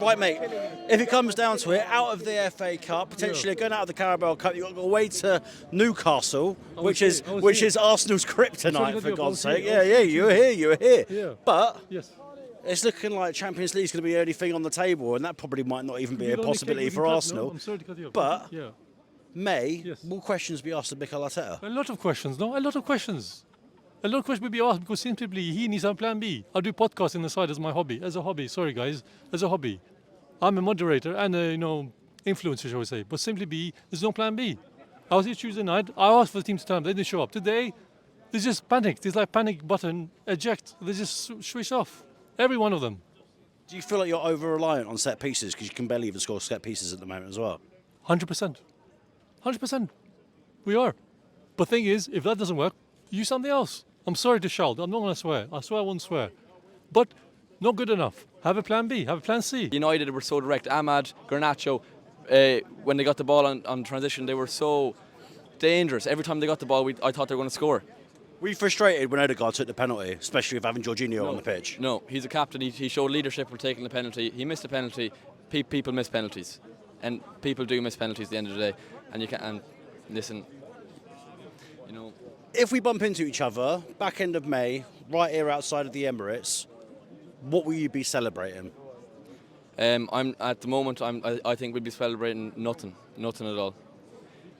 Right, mate, if it comes down to it, out of the FA Cup, potentially going out of the Carabao Cup, you've got to go away to Newcastle, which is Arsenal's kryptonite, for God's sake. Yeah, you were here. Yeah. But Yes. it's looking like Champions League's going to be the only thing on the table, and that probably might not even be a possibility for Arsenal. No, I'm sorry to cut you off. But yeah. Will questions be asked of Mikel Arteta? A lot of questions, no? A lot of questions. A lot of questions will be asked because simply he needs a plan B. I do podcasting on the side as my hobby. As a hobby, sorry guys, as a hobby. I'm a moderator and a influencer, shall we say. But simply B, there's no plan B. I was here Tuesday night. I asked for the team to turn up. They didn't show up. Today, they just panicked. It's like panic button, eject. They just switch off. Every one of them. Do you feel like you're over-reliant on set pieces because you can barely even score set pieces at the moment as well? 100%. 100%. We are. But thing is, if that doesn't work, use something else. I'm sorry to shout. I'm not going to swear. I swear I won't swear. But not good enough. Have a plan B. Have a plan C. United were so direct. Ahmad, Garnacho, when they got the ball on transition, they were so dangerous. Every time they got the ball, I thought they were going to score. Were you frustrated when Odegaard took the penalty, especially with having Jorginho on the pitch? No, he's a captain. He showed leadership for taking the penalty. He missed a penalty. People miss penalties. And people do miss penalties at the end of the day. And you can't. And listen, If we bump into each other, back end of May, right here outside of the Emirates, what will you be celebrating? I'm at the moment. I think we'll be celebrating nothing at all.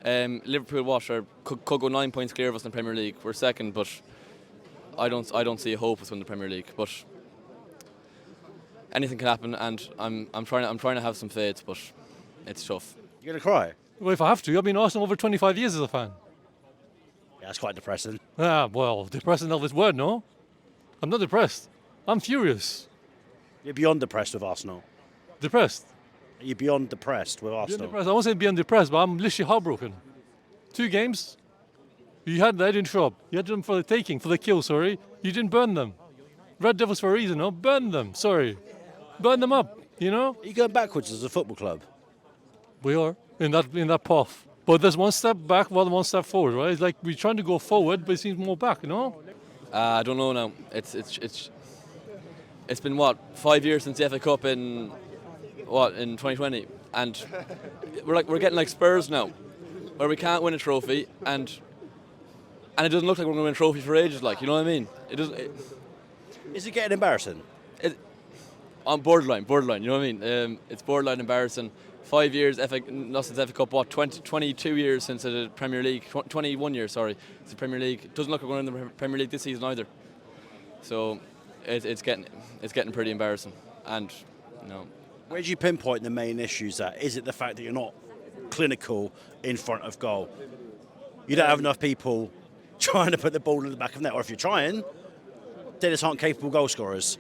Liverpool could go 9 points clear of us in the Premier League. We're second, but I don't see a hope of winning the Premier League. But anything can happen, and I'm trying to have some faith, but it's tough. You're gonna cry? Well, if I have to, I've been Arsenal over 25 years as a fan. Yeah, that's quite depressing. Well, depressing of this word, no? I'm not depressed. I'm furious. You're beyond depressed with Arsenal. Depressed. You're beyond depressed with Arsenal. Beyond depressed. I won't say beyond depressed, but I'm literally heartbroken. 2 games. They didn't show up. You had them for the taking, for the kill, sorry. You didn't burn them. Red Devils for a reason, no? Burn them, sorry. Burn them up, Are you going backwards as a football club? We are, in that path. But there's one step back, one step forward, right? It's like we're trying to go forward, but it seems more back, I don't know now. It's been 5 years since the FA Cup in 2020, and we're getting like Spurs now, where we can't win a trophy, and it doesn't look like we're going to win a trophy for ages. Like, you know what I mean? It doesn't. Is it getting embarrassing? On borderline. You know what I mean? It's borderline embarrassing. 5 years, not since FA Cup. 22 years since the Premier League. 21 years, sorry, since the Premier League. It doesn't look like we're in the Premier League this season either. So it's getting pretty embarrassing. And Where do you pinpoint the main issues at? Is it the fact that you're not clinical in front of goal? You don't have enough people trying to put the ball in the back of the net, or if you're trying, they just aren't capable goal scorers.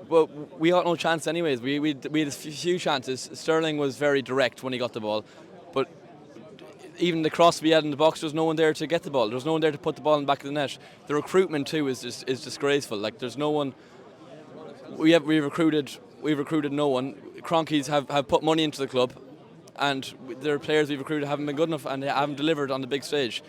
Well, we got no chance anyways. We had a few chances. Sterling was very direct when he got the ball, but even the cross we had in the box, there's no one there to get the ball. There's no one there to put the ball in the back of the net. The recruitment too is disgraceful. Like, there's no one. We've recruited no one. Cronkies have put money into the club, and their players we've recruited haven't been good enough, and they haven't delivered on the big stage.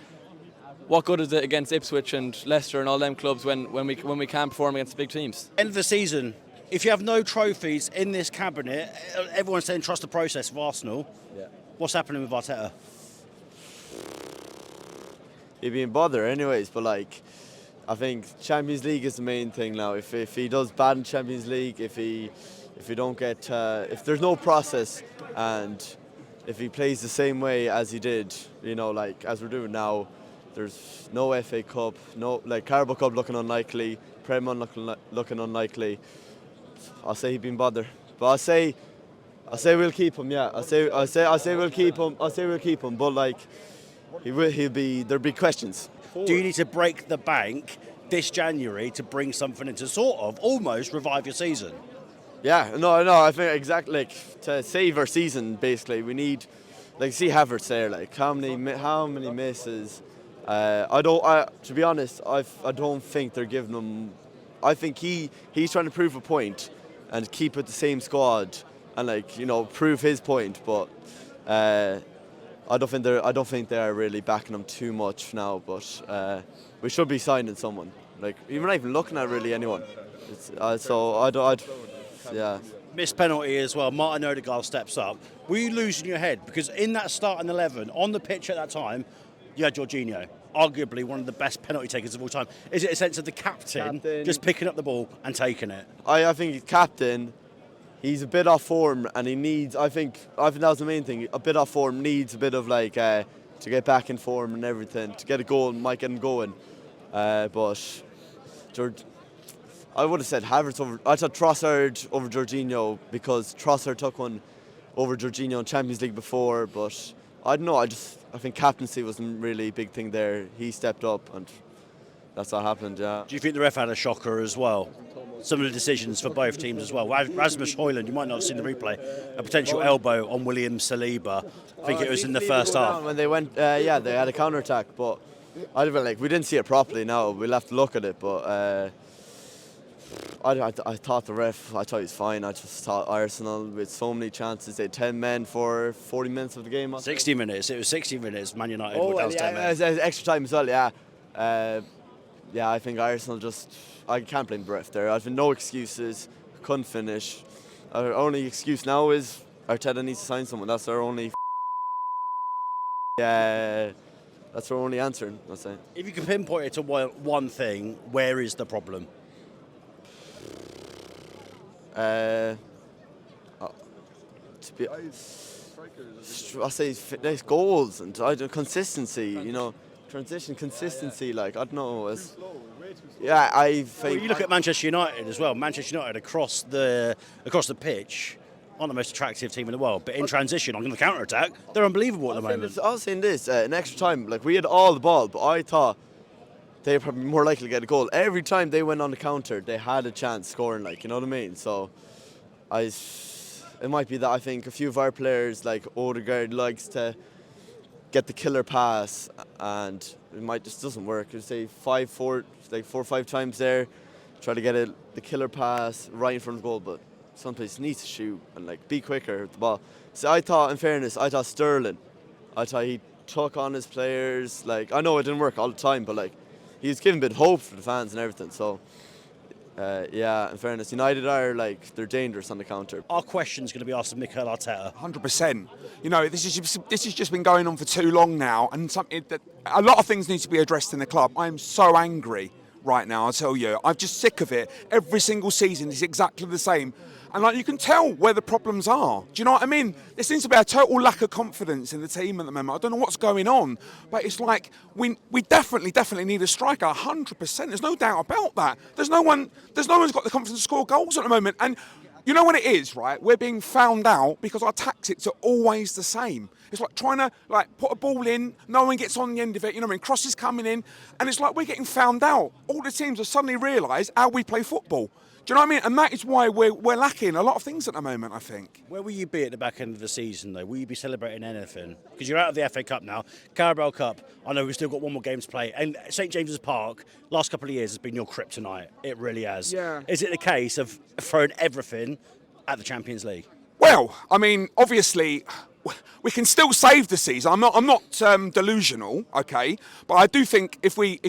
What good is it against Ipswich and Leicester and all them clubs when we can't perform against the big teams? End of the season, if you have no trophies in this cabinet, everyone's saying trust the process of Arsenal. Yeah. What's happening with Arteta? He'd be in bother anyways, but I think Champions League is the main thing now. If he does bad in Champions League, if there's no process, and if he plays the same way as he did, as we're doing now, there's no FA Cup, Carabao Cup looking unlikely, Premier looking unlikely. I'll say he'd be in bother, but I say we'll keep him. Yeah, I say we'll keep him. But there'll be questions. Do you need to break the bank this January to bring something in to sort of almost revive your season? Yeah, no, I think exactly to save our season. Basically, we need see Havertz there. How many misses? To be honest, I don't think they're giving him. I think he's trying to prove a point and keep it the same squad and prove his point. But I don't think they're really backing him too much now. But we should be signing someone. We're not even looking at really anyone. Yeah. Missed penalty as well. Martin Odegaard steps up. Were you losing your head? Because in that starting 11, on the pitch at that time, you had Jorginho, arguably one of the best penalty takers of all time. Is it a sense of the captain just picking up the ball and taking it? I think he's captain. He's a bit off form, and he needs. I think that was the main thing. A bit off form, needs a bit of like to get back in form and everything. To get a goal might get him going, but I would have said Havertz over. I thought Trossard over Jorginho because Trossard took one over Jorginho in Champions League before. But I don't know. I think captaincy was a really big thing there. He stepped up, and that's what happened. Yeah. Do you think the ref had a shocker as well? Some of the decisions for both teams as well. Rasmus Højlund, you might not have seen the replay, a potential elbow on William Saliba. I think it was in the first half. When they went, they had a counter attack, but we didn't see it properly. Now we'll have to look at it, but. I thought the ref, I thought he was fine. I just thought Arsenal, with so many chances, they had 10 men for 40 minutes of the game. 60 minutes. It was 60 minutes. Man United were down 10 men. It was extra time as well, yeah. I think Arsenal I can't blame the ref there. I've no excuses. Couldn't finish. Our only excuse now is Arteta needs to sign someone. That's our only. That's our only answer, I'll say. If you could pinpoint it to one thing, where is the problem? I say there's goals and consistency. Transition consistency. I don't know. I think. You look at Manchester United as well. Manchester United across the pitch aren't the most attractive team in the world, but in transition on the counter attack, they're unbelievable at the moment. I was saying this in extra time. We had all the ball, but I thought they were probably more likely to get a goal. Every time they went on the counter, they had a chance scoring, you know what I mean? So, it might be that I think a few of our players, like Odegaard, likes to get the killer pass, and it just doesn't work. You say 4 or 5 times there, try to get the killer pass right in front of the goal, but sometimes needs to shoot and be quicker with the ball. So I thought, in fairness, Sterling, he took on his players. I know it didn't work all the time, but he was giving a bit of hope for the fans and everything. So, in fairness, United are they're dangerous on the counter. Our question's going to be asked of Mikel Arteta. 100%. This has just been going on for too long now, and a lot of things need to be addressed in the club. I am so angry right now, I tell you. I'm just sick of it. Every single season is exactly the same. And you can tell where the problems are. Do you know what I mean? There seems to be a total lack of confidence in the team at the moment. I don't know what's going on, but it's we definitely need a striker. 100%. There's no doubt about that. There's no one's got the confidence to score goals at the moment. And you know what it is, right? We're being found out because our tactics are always the same. It's trying to put a ball in, no one gets on the end of it. You know what I mean? Crosses coming in, and it's we're getting found out. All the teams have suddenly realised how we play football. Do you know what I mean? And that is why we're lacking a lot of things at the moment, I think. Where will you be at the back end of the season, though? Will you be celebrating anything? Because you're out of the FA Cup now. Carabao Cup, I know we've still got one more game to play. And St James's Park, last couple of years, has been your kryptonite. It really has. Yeah. Is it the case of throwing everything at the Champions League? Well, I mean, obviously, we can still save the season. I'm not delusional, okay? But I do think if we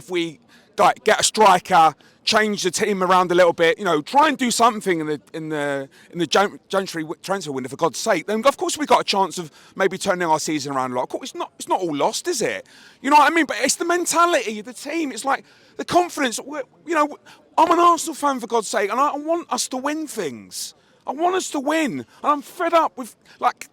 get a striker, change the team around a little bit, try and do something in the January transfer window, for God's sake, then of course we got a chance of maybe turning our season around a lot. Of course, it's not all lost, is it? You know what I mean? But it's the mentality of the team. It's the confidence. I'm an Arsenal fan, for God's sake, and I want us to win things. I want us to win, and I'm fed up with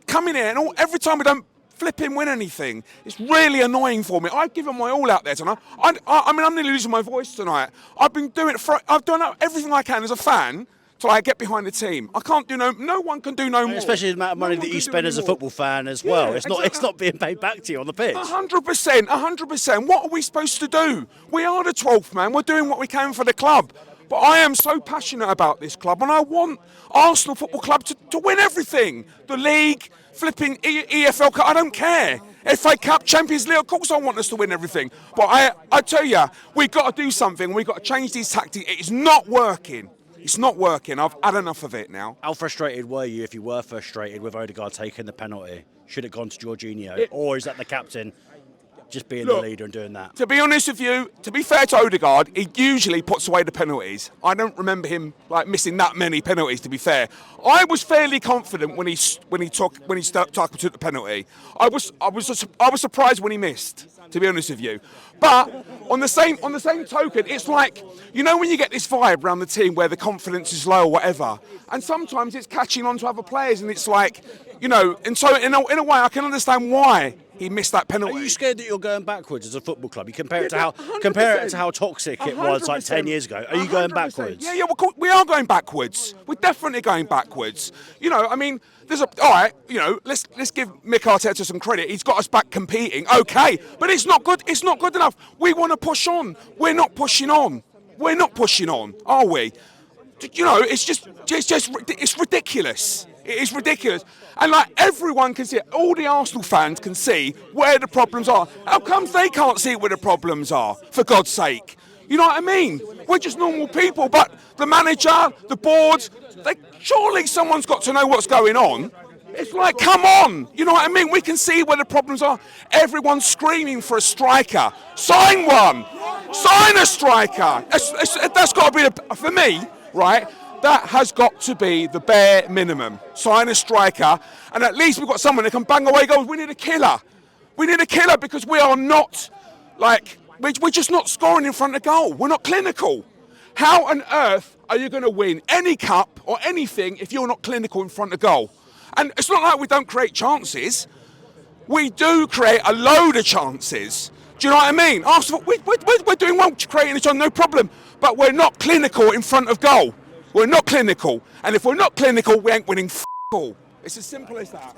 coming here and every time we don't flipping win anything. It's really annoying for me. I've given my all out there tonight. I mean, I'm nearly losing my voice tonight. I've done everything I can as a fan to get behind the team. I can't do no one can do no more. Especially the amount of money that you spend as a football fan as well. It's not being paid back to you on the pitch. 100%. What are we supposed to do? We are the 12th man. We're doing what we can for the club. But I am so passionate about this club, and I want Arsenal Football Club to win everything. The league, flipping EFL Cup, I don't care. FA Cup, Champions League, of course I want us to win everything. But I tell you, we've got to do something. We've got to change these tactics. It is not working. It's not working. I've had enough of it now. How frustrated were you, if you were frustrated, with Odegaard taking the penalty? Should it have gone to Jorginho? Or is that the captain just being Look, the leader and doing that. To be honest with you, to be fair to Odegaard, he usually puts away the penalties. I don't remember him missing that many penalties. To be fair, I was fairly confident when he took the penalty. I was surprised when he missed. To be honest with you, but on the same token, it's like, you know, when you get this vibe around the team where the confidence is low or whatever, and sometimes it's catching on to other players, and it's like, you know, and so in a way I can understand why he missed that penalty. Are you scared that you're going backwards as a football club? You compare it to how toxic it was like 10 years ago. Are you going backwards? Yeah, we are going backwards. We're definitely going backwards. You know, I mean, all right. You know, let's give Mick Arteta some credit. He's got us back competing. Okay, but it's not good. It's not good enough. We want to push on. We're not pushing on. We're not pushing on, are we? You know, it's ridiculous. It is ridiculous. And like, everyone can see it. All the Arsenal fans can see where the problems are. How comes they can't see where the problems are, for God's sake? You know what I mean? We're just normal people, but the manager, the board, surely someone's got to know what's going on. It's like, come on, you know what I mean? We can see where the problems are. Everyone's screaming for a striker. Sign one. Sign a striker. That's got to be, for me, right? That has got to be the bare minimum. Sign a striker, and at least we've got someone that can bang away goals. We need a killer. We need a killer, because we are not, like, we're just not scoring in front of goal. We're not clinical. How on earth are you going to win any cup or anything if you're not clinical in front of goal? And it's not like we don't create chances. We do create a load of chances. Do you know what I mean? Arsenal, we're doing well creating a chance, no problem. But we're not clinical in front of goal. We're not clinical. And if we're not clinical, we ain't winning all. It's as simple as that.